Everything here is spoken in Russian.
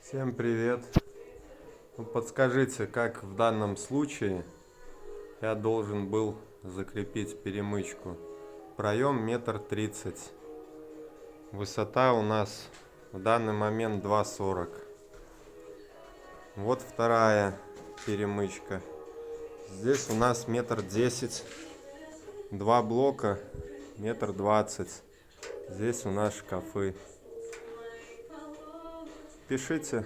Всем привет! Подскажите, как в данном случае я должен был закрепить перемычку. Проем 1,30 м. Высота у нас в данный момент 2,40 м. Вот вторая перемычка. Здесь у нас 1,10 м. Два блока 1,20 м. Здесь у нас шкафы. Пишите